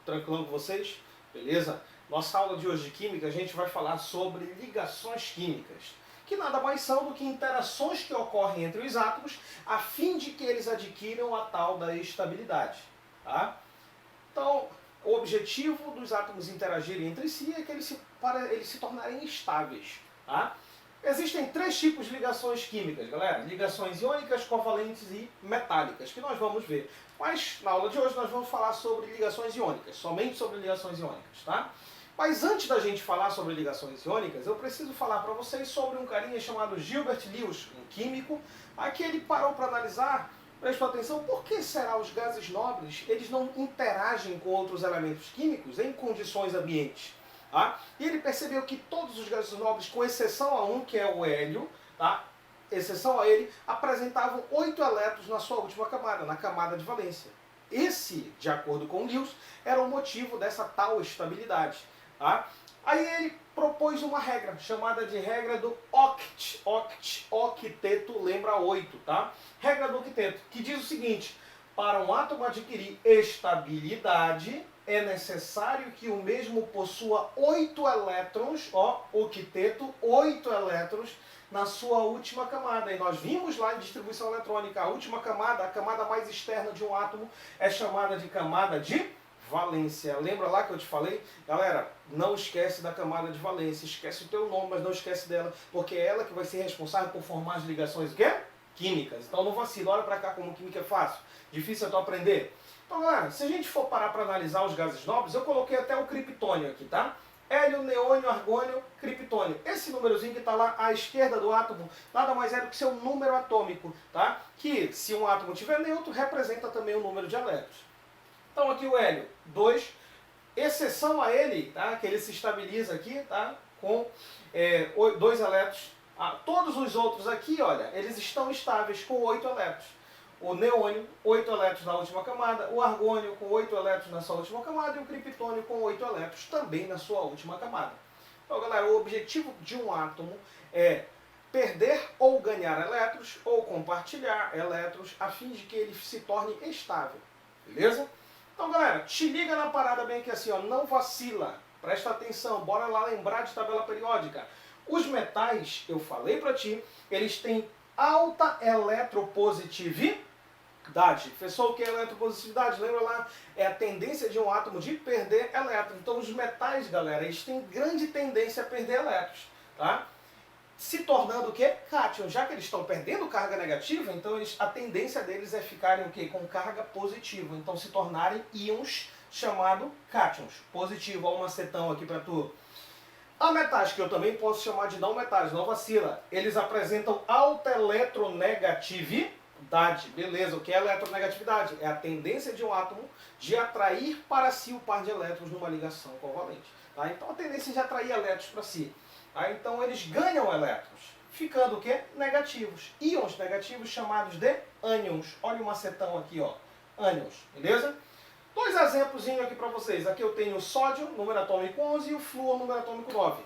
Tranquilo com vocês? Beleza? Nossa aula de hoje de Química, a gente vai falar sobre ligações químicas, que nada mais são do que interações que ocorrem entre os átomos a fim de que eles adquiram a tal da estabilidade. Tá? Então, o objetivo dos átomos interagirem entre si é que eles se tornarem estáveis. Tá? Existem três tipos de ligações químicas, galera. Ligações iônicas, covalentes e metálicas, que nós vamos ver. Mas na aula de hoje nós vamos falar sobre ligações iônicas, somente sobre ligações iônicas, tá? Mas antes da gente falar sobre ligações iônicas, eu preciso falar para vocês sobre um carinha chamado Gilbert Lewis, um químico, que ele parou para analisar, prestou atenção, por que será os gases nobres, eles não interagem com outros elementos químicos em condições ambientes? Tá? E ele percebeu que todos os gases nobres, com exceção a um, que é o hélio, tá? Exceção a ele, apresentavam 8 elétrons na sua última camada, na camada de valência. Esse, de acordo com Lewis, era o motivo dessa tal estabilidade. Tá? Aí ele propôs uma regra, chamada de regra do octeto, lembra 8, tá? Regra do octeto, que diz o seguinte: para um átomo adquirir estabilidade, é necessário que o mesmo possua 8 elétrons, octeto, 8 elétrons na sua última camada. E nós vimos lá em distribuição eletrônica, a última camada, a camada mais externa de um átomo, é chamada de camada de valência. Lembra lá que eu te falei? Galera, não esquece da camada de valência, esquece o teu nome, mas não esquece dela, porque é ela que vai ser responsável por formar as ligações, o quê? Químicas. Então não vacila, olha pra cá como química é fácil. Difícil é tu aprender. Então, galera, se a gente for parar para analisar os gases nobres, eu coloquei até o criptônio aqui, tá? Hélio, neônio, argônio, criptônio. Esse númerozinho que está lá à esquerda do átomo nada mais é do que seu número atômico, tá? Que, se um átomo tiver neutro, representa também o número de elétrons. Então, aqui o hélio, 2. Exceção a ele, tá? Que ele se estabiliza aqui, tá? Com 2 elétrons. Todos os outros aqui, olha, eles estão estáveis com 8 elétrons. O neônio, 8 elétrons na última camada, o argônio com 8 elétrons na sua última camada e o criptônio com 8 elétrons também na sua última camada. Então, galera, o objetivo de um átomo é perder ou ganhar elétrons ou compartilhar elétrons a fim de que ele se torne estável. Beleza? Então, galera, te liga na parada bem aqui assim, ó, não vacila. Presta atenção, bora lá lembrar de tabela periódica. Os metais, eu falei pra ti, eles têm alta eletropositividade. Professor, o que é eletropositividade? Lembra lá? É a tendência de um átomo de perder elétrons. Então os metais, galera, eles têm grande tendência a perder elétrons, tá? Se tornando o quê? Cátions. Já que eles estão perdendo carga negativa, então a tendência deles é ficarem o quê? Com carga positiva. Então se tornarem íons chamado cátions. Positivo, ó, um acetão aqui para tu. A metais, que eu também posso chamar de não metais, não vacila, eles apresentam alta eletronegatividade. Beleza, o que é eletronegatividade? É a tendência de um átomo de atrair para si o par de elétrons numa ligação covalente. Tá? Então a tendência de atrair elétrons para si. Tá? Então eles ganham elétrons, ficando o quê? Negativos. Íons negativos chamados de ânions. Olha um acetão aqui, ó. Ânions, beleza? 2 exemplos aqui para vocês. Aqui eu tenho o sódio, número atômico 11, e o flúor, número atômico 9.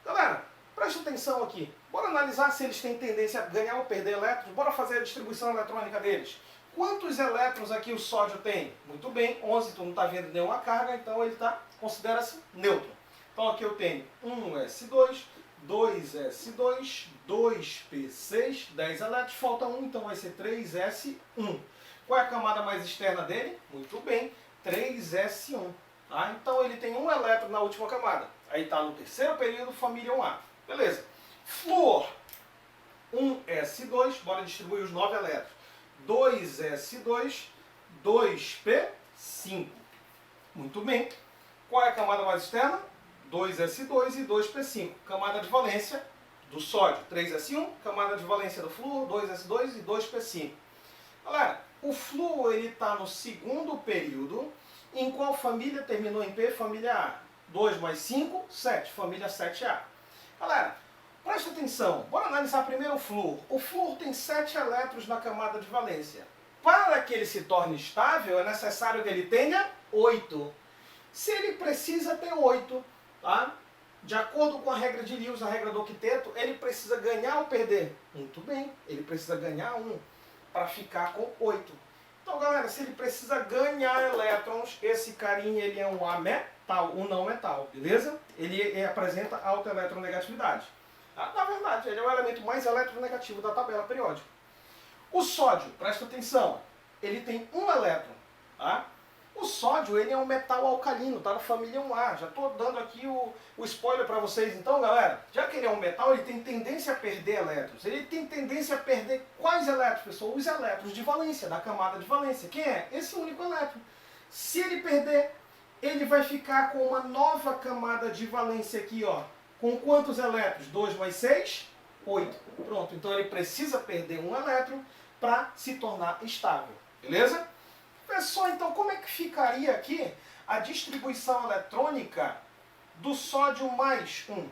Galera, presta atenção aqui. Bora analisar se eles têm tendência a ganhar ou perder elétrons. Bora fazer a distribuição eletrônica deles. Quantos elétrons aqui o sódio tem? Muito bem, 11, tu não está vendo nenhuma carga, então ele considera-se neutro. Então aqui eu tenho 1s2, 2s2, 2p6, 10 elétrons, falta 1, então vai ser 3s1. Qual é a camada mais externa dele? Muito bem, 3s1. Tá? Então ele tem 1 elétron na última camada. Aí está no terceiro período, família 1A. Beleza. Flúor, 1s2, bora distribuir os 9 elétrons. 2s2, 2p5. Muito bem. Qual é a camada mais externa? 2s2 e 2p5. Camada de valência do sódio, 3s1. Camada de valência do flúor, 2s2 e 2p5. Galera, o flúor está no segundo período. Em qual família terminou em P? Família A. 2 mais 5, 7. Família 7A. Galera, presta atenção. Bora analisar primeiro o flúor. O flúor tem 7 elétrons na camada de valência. Para que ele se torne estável, é necessário que ele tenha 8. Se ele precisa ter 8, tá? De acordo com a regra de Lewis, a regra do octeto, ele precisa ganhar ou perder? Muito bem, ele precisa ganhar 1. para ficar com 8. Então, galera, se ele precisa ganhar elétrons, esse carinha ele é um ametal, um não metal, beleza? Ele apresenta alta eletronegatividade. Tá? Na verdade, ele é o elemento mais eletronegativo da tabela periódica. O sódio, presta atenção, ele tem um elétron, tá? O sódio ele é um metal alcalino, tá na família 1A. Já estou dando aqui o spoiler para vocês. Então, galera, já que ele é um metal, ele tem tendência a perder elétrons. Ele tem tendência a perder quais elétrons, pessoal? Os elétrons de valência, da camada de valência. Quem é? Esse único elétron. Se ele perder, ele vai ficar com uma nova camada de valência aqui, ó. Com quantos elétrons? 2 mais 6? 8. Pronto, então ele precisa perder um elétron para se tornar estável. Beleza? Pessoal, então como é que ficaria aqui a distribuição eletrônica do sódio mais 1?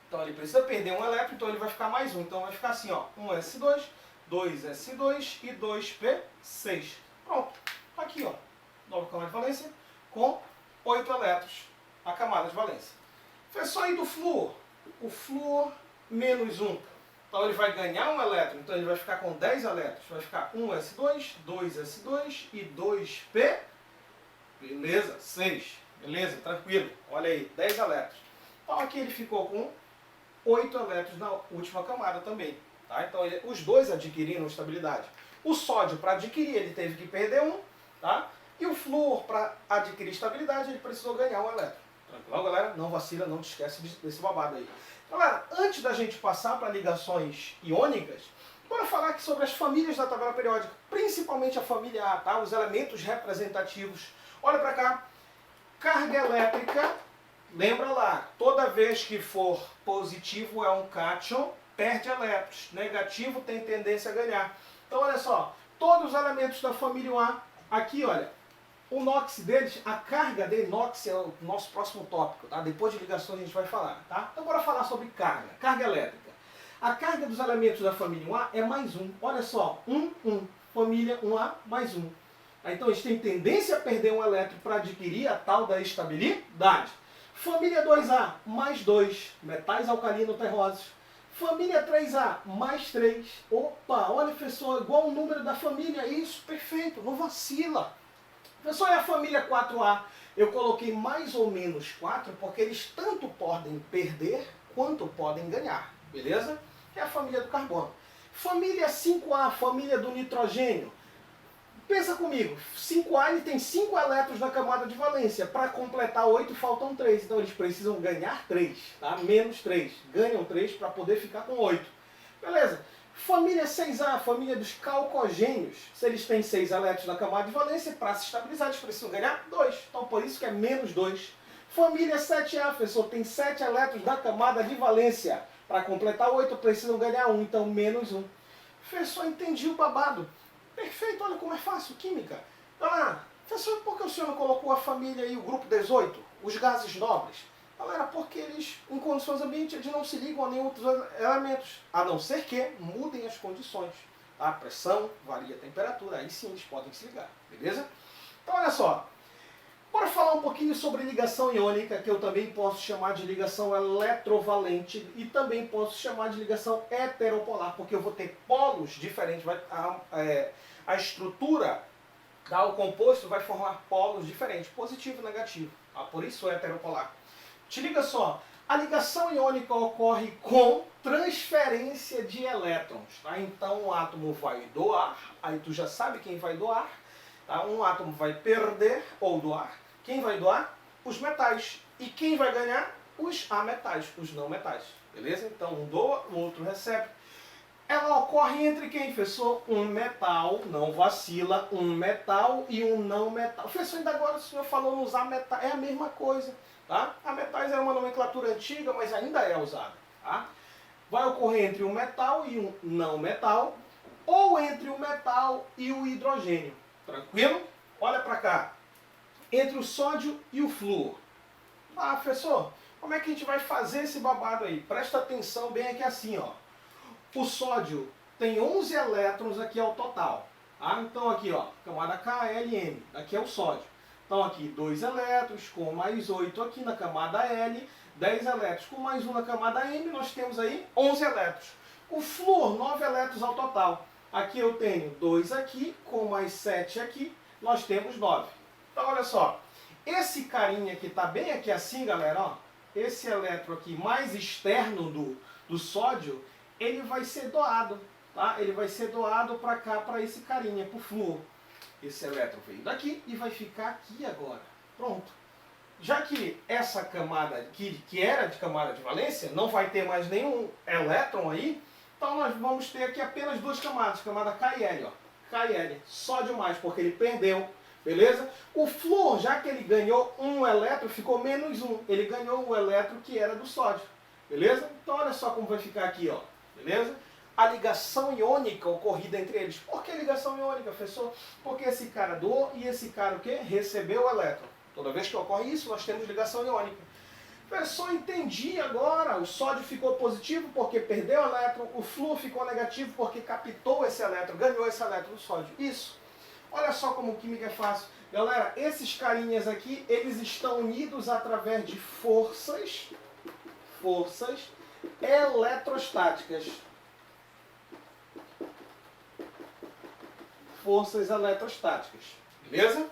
Então ele precisa perder um elétron, então ele vai ficar mais 1. Então vai ficar assim, ó, 1s2, 2s2 e 2p6. Pronto. Aqui, ó, nova camada de valência com 8 elétrons, a camada de valência. Pessoal, aí do flúor? O flúor menos 1. Então ele vai ganhar um elétron, então ele vai ficar com 10 elétrons. Vai ficar 1s2, 2s2 e 2p. Beleza? 6. Beleza? Tranquilo. Olha aí, 10 elétrons. Então aqui ele ficou com 8 elétrons na última camada também. Tá? Então os dois adquiriram estabilidade. O sódio, para adquirir, ele teve que perder um. Tá? E o flúor, para adquirir estabilidade, ele precisou ganhar um elétron. Tranquilo, galera? Não vacila, não te esquece desse babado aí. Galera, antes da gente passar para ligações iônicas, bora falar aqui sobre as famílias da tabela periódica, principalmente a família A, tá? Os elementos representativos. Olha para cá, carga elétrica, lembra lá, toda vez que for positivo é um cátion, perde elétrons, negativo tem tendência a ganhar. Então olha só, todos os elementos da família A, aqui olha, o NOx deles, a carga dele, NOx é o nosso próximo tópico, tá? Depois de ligações a gente vai falar, tá? Então bora falar sobre carga elétrica. A carga dos elementos da família 1A é mais 1. Olha só, 1, 1. Família 1A mais 1. Então eles têm tendência a perder um elétron para adquirir a tal da estabilidade. Família 2A mais 2, metais alcalino terrosos. Família 3A mais 3. Opa, olha professor, igual o número da família. Isso, perfeito, não vacila. Pessoal, é a família 4A. Eu coloquei mais ou menos 4 porque eles tanto podem perder quanto podem ganhar. Beleza? É a família do carbono. Família 5A, família do nitrogênio. Pensa comigo, 5A ele tem 5 elétrons na camada de valência. Para completar 8 faltam 3. Então eles precisam ganhar 3. Tá? Menos 3. Ganham 3 para poder ficar com 8. Beleza? Família 6A, família dos calcogênios. Se eles têm 6 elétrons na camada de valência, para se estabilizar eles precisam ganhar 2. Então por isso que é menos 2. Família 7A, professor, tem 7 elétrons na camada de valência. Para completar 8 precisam ganhar 1, então menos 1. Professor, entendi o babado. Perfeito, olha como é fácil, química. Galera, professor, por que o senhor não colocou a família e o grupo 18, os gases nobres? Galera, porque eles, em condições ambientes, eles não se ligam a nenhum outros elementos, a não ser que mudem as condições. A pressão, varia a temperatura, aí sim eles podem se ligar, beleza? Então, olha só. Bora falar um pouquinho sobre ligação iônica, que eu também posso chamar de ligação eletrovalente e também posso chamar de ligação heteropolar, porque eu vou ter polos diferentes. A estrutura, o composto vai formar polos diferentes, positivo e negativo. Tá? Por isso é heteropolar. Te liga só, a ligação iônica ocorre com transferência de elétrons. Tá? Então o átomo vai doar, aí tu já sabe quem vai doar. Tá? Um átomo vai perder ou doar. Quem vai doar? Os metais. E quem vai ganhar? Os ametais, os não metais. Beleza? Então um doa, o outro recebe. Ela ocorre entre quem, professor? Um metal, não vacila, um metal e um não metal. Professor, ainda agora o senhor falou nos ametais, é a mesma coisa. Tá? A metais é uma nomenclatura antiga, mas ainda é usada. Tá? Vai ocorrer entre um metal e um não metal, ou entre o metal e o hidrogênio. Tranquilo? Olha para cá. Entre o sódio e o flúor. Ah, professor, como é que a gente vai fazer esse babado aí? Presta atenção bem aqui assim, ó. O sódio tem 11 elétrons aqui ao total. Tá? Então aqui, ó, camada KLM. Aqui é o sódio. Então aqui 2 elétrons com mais 8 aqui na camada L. 10 elétrons com mais 1 na camada M. Nós temos aí 11 elétrons. O flúor, 9 elétrons ao total. Aqui eu tenho 2 aqui, com mais 7 aqui, nós temos 9. Então, olha só. Esse carinha que está bem aqui assim, galera, ó, esse elétron aqui mais externo do sódio, ele vai ser doado, tá? Ele vai ser doado para cá, para esse carinha, para o flúor. Esse elétron veio daqui e vai ficar aqui agora. Pronto. Já que essa camada, que era de camada de valência, não vai ter mais nenhum elétron aí, então nós vamos ter aqui apenas duas camadas, camada K e L, ó. K e L, só demais, porque ele perdeu, beleza? O flúor, já que ele ganhou um elétron, ficou menos um. Ele ganhou o elétron que era do sódio, beleza? Então olha só como vai ficar aqui, ó, beleza? A ligação iônica ocorrida entre eles. Por que ligação iônica, professor? Porque esse cara doou e esse cara o quê? Recebeu o elétron. Toda vez que ocorre isso, nós temos ligação iônica. Professor, entendi agora. O sódio ficou positivo porque perdeu o elétron, o flúor ficou negativo porque captou esse elétron, ganhou esse elétron do sódio. Isso. Olha só como química é fácil. Galera, esses carinhas aqui, eles estão unidos através de forças eletrostáticas. Forças eletrostáticas. Beleza?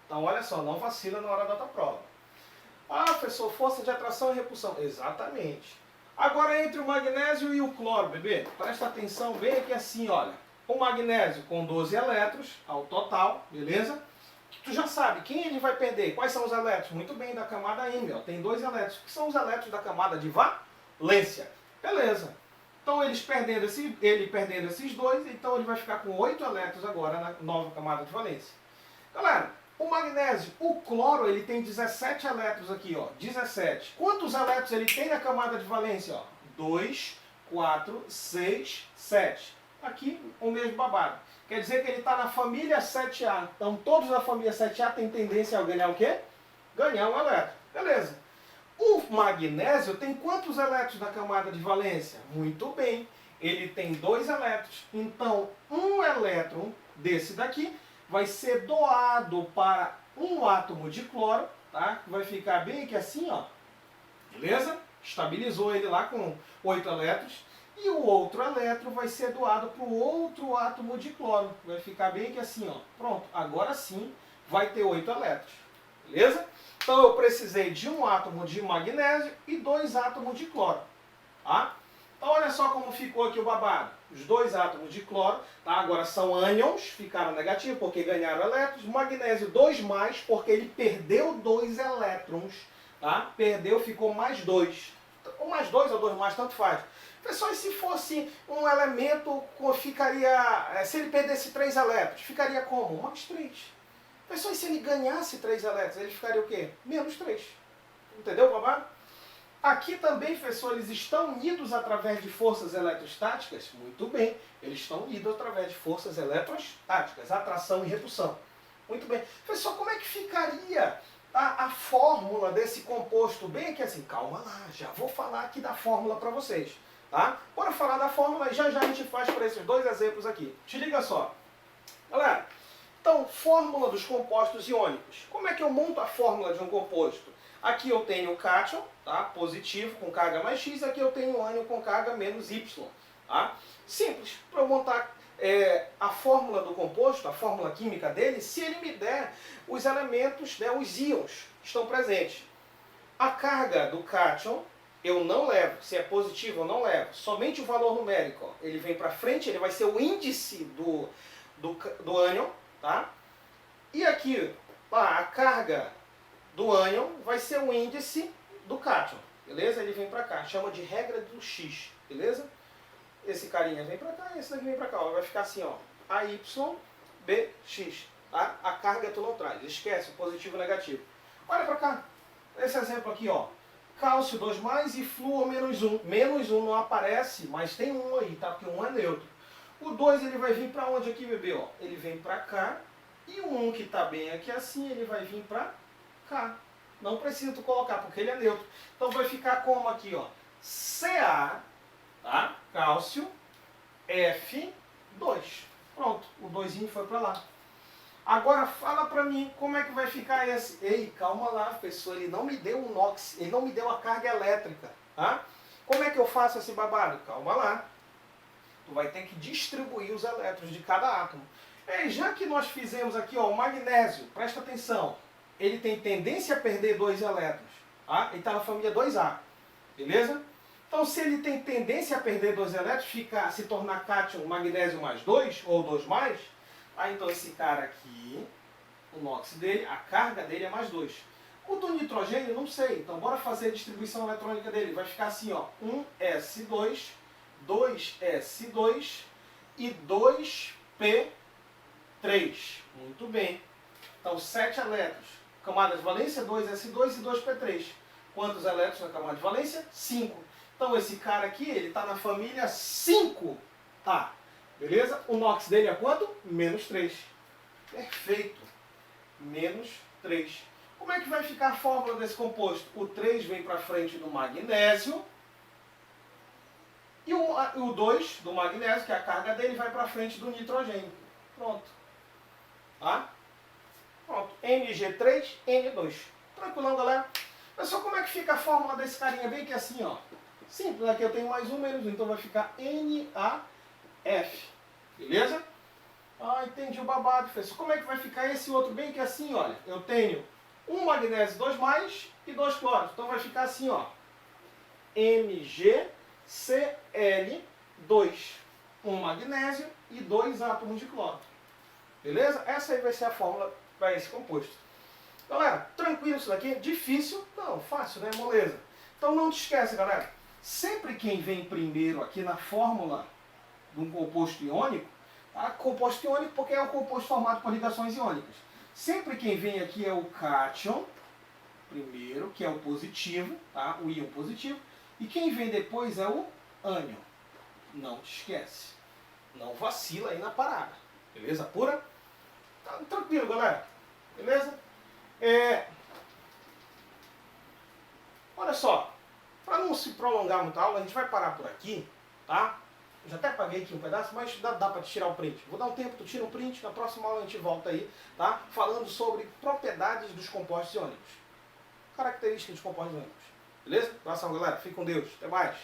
Então, olha só, não vacila na hora da tua prova. Ah, professor, força de atração e repulsão. Exatamente. Agora, entre o magnésio e o cloro, bebê, presta atenção, vem aqui assim, olha. O magnésio com 12 elétrons ao total, beleza? Tu já sabe, quem ele vai perder? Quais são os elétrons? Muito bem, da camada M, ó, tem 2 elétrons. Que são os elétrons da camada de valência. Beleza. Então, ele perdendo esses 2, então ele vai ficar com 8 elétrons agora na nova camada de valência. Galera, o magnésio, o cloro, ele tem 17 elétrons aqui, ó, 17. Quantos elétrons ele tem na camada de valência, ó? 2, 4, 6, 7. Aqui, o mesmo babado. Quer dizer que ele está na família 7A. Então, todos da família 7A têm tendência a ganhar o quê? Ganhar um elétron. Beleza. O magnésio tem quantos elétrons na camada de valência? Muito bem. Ele tem 2 elétrons. Então, um elétron desse daqui vai ser doado para um átomo de cloro, tá? Vai ficar bem aqui assim, ó. Beleza? Estabilizou ele lá com 8 elétrons. E o outro elétron vai ser doado para o outro átomo de cloro. Vai ficar bem aqui assim, ó. Pronto. Agora sim vai ter 8 elétrons. Beleza? Então eu precisei de um átomo de magnésio e 2 átomos de cloro. Tá? Então olha só como ficou aqui o babado. Os 2 átomos de cloro, tá? Agora são ânions, ficaram negativos porque ganharam elétrons. Magnésio 2 mais, porque ele perdeu 2 elétrons. Tá? Perdeu, ficou mais 2. Ou mais 2 ou 2 mais, tanto faz. Pessoal, e se fosse um elemento, ficaria... Se ele perdesse 3 elétrons, ficaria como? Mais 3. Pessoal, e se ele ganhasse 3 elétrons, ele ficaria o quê? Menos 3. Entendeu, babado? Aqui também, professor, eles estão unidos através de forças eletrostáticas? Muito bem, eles estão unidos através de forças eletrostáticas, atração e repulsão. Muito bem. Professor, como é que ficaria a fórmula desse composto? Bem aqui assim, calma lá, já vou falar aqui da fórmula para vocês. Tá? Bora falar da fórmula e já já a gente faz para esses 2 exemplos aqui. Te liga só. Galera, então, fórmula dos compostos iônicos. Como é que eu monto a fórmula de um composto? Aqui eu tenho o cátion, tá? Positivo com carga mais X, aqui eu tenho o ânion com carga menos Y. Tá? Simples, para eu montar a fórmula do composto, a fórmula química dele, se ele me der os elementos, né, os íons que estão presentes. A carga do cátion eu não levo, se é positivo eu não levo, somente o valor numérico. Ó. Ele vem para frente, ele vai ser o índice do ânion, tá? E aqui, a carga do ânion vai ser o índice do cátion, beleza? Ele vem para cá, chama de regra do X, beleza? Esse carinha vem para cá, esse daqui vem para cá, ó. Vai ficar assim, ó, AYBX, tá? A carga tu não traz, esquece o positivo e o negativo. Olha para cá, esse exemplo aqui, ó, cálcio 2 mais e flúor menos 1. Menos 1 não aparece, mas tem 1 aí, tá? Porque 1 é neutro. O 2 ele vai vir para onde aqui, bebê? Ó, ele vem para cá. E o 1 que está bem aqui assim, ele vai vir para cá. Não precisa tu colocar, porque ele é neutro. Então vai ficar como aqui, ó. Ca, tá? Cálcio, F2. Pronto, o 2 foi para lá. Agora fala para mim como é que vai ficar esse. Ei, calma lá, professor, ele não me deu um NOx, ele não me deu a carga elétrica. Tá? Como é que eu faço esse babado? Calma lá. Tu vai ter que distribuir os elétrons de cada átomo. E já que nós fizemos aqui, ó, o magnésio, presta atenção, ele tem tendência a perder 2 elétrons. Tá? Ele está na família 2A. Beleza? Então, se ele tem tendência a perder 2 elétrons, se tornar cátion magnésio mais 2, ou 2 mais, aí então esse cara aqui, o NOx dele, a carga dele é mais 2. O do nitrogênio, não sei. Então, bora fazer a distribuição eletrônica dele. Vai ficar assim, ó, 1s2, 2s2 e 2p3. Muito bem. Então, 7 elétrons. Camada de valência, 2s2 e 2p3. Quantos elétrons na camada de valência? 5. Então, esse cara aqui, ele está na família 5A. Beleza? O NOx dele é quanto? Menos 3. Perfeito. Menos 3. Como é que vai ficar a fórmula desse composto? O 3 vem para frente do magnésio. E o 2 do magnésio, que é a carga dele, vai para frente do nitrogênio. Pronto. Tá? Pronto. Mg3, N2. Tranquilão, galera? Olha só como é que fica a fórmula desse carinha bem que é assim, ó. Simples, aqui eu tenho mais um, menos um. Então vai ficar NaF. Beleza? Ah, entendi o babado, professor. Como é que vai ficar esse outro bem que é assim, olha? Eu tenho um magnésio 2 mais e 2 cloros. Então vai ficar assim, ó. MgCl2. Um magnésio e 2 átomos de cloro. Beleza? Essa aí vai ser a fórmula para esse composto. Galera, tranquilo isso daqui? Difícil? Não, fácil, né? Moleza. Então não te esquece, galera. Sempre quem vem primeiro aqui na fórmula de um composto iônico, tá? Composto iônico porque é um composto formado por ligações iônicas. Sempre quem vem aqui é o cátion, primeiro, que é o positivo, tá? O íon positivo. E quem vem depois é o ânion. Não te esquece. Não vacila aí na parada. Beleza pura? Tá tranquilo, galera. Beleza? Olha só. Para não se prolongar muito a aula, a gente vai parar por aqui, tá? Eu já até apaguei aqui um pedaço, mas dá para tirar o print. Vou dar um tempo, tu tira o print, na próxima aula a gente volta aí, tá? Falando sobre propriedades dos compostos iônicos. Características dos compostos iônicos. Beleza? Abração, galera. Fique com Deus. Até mais.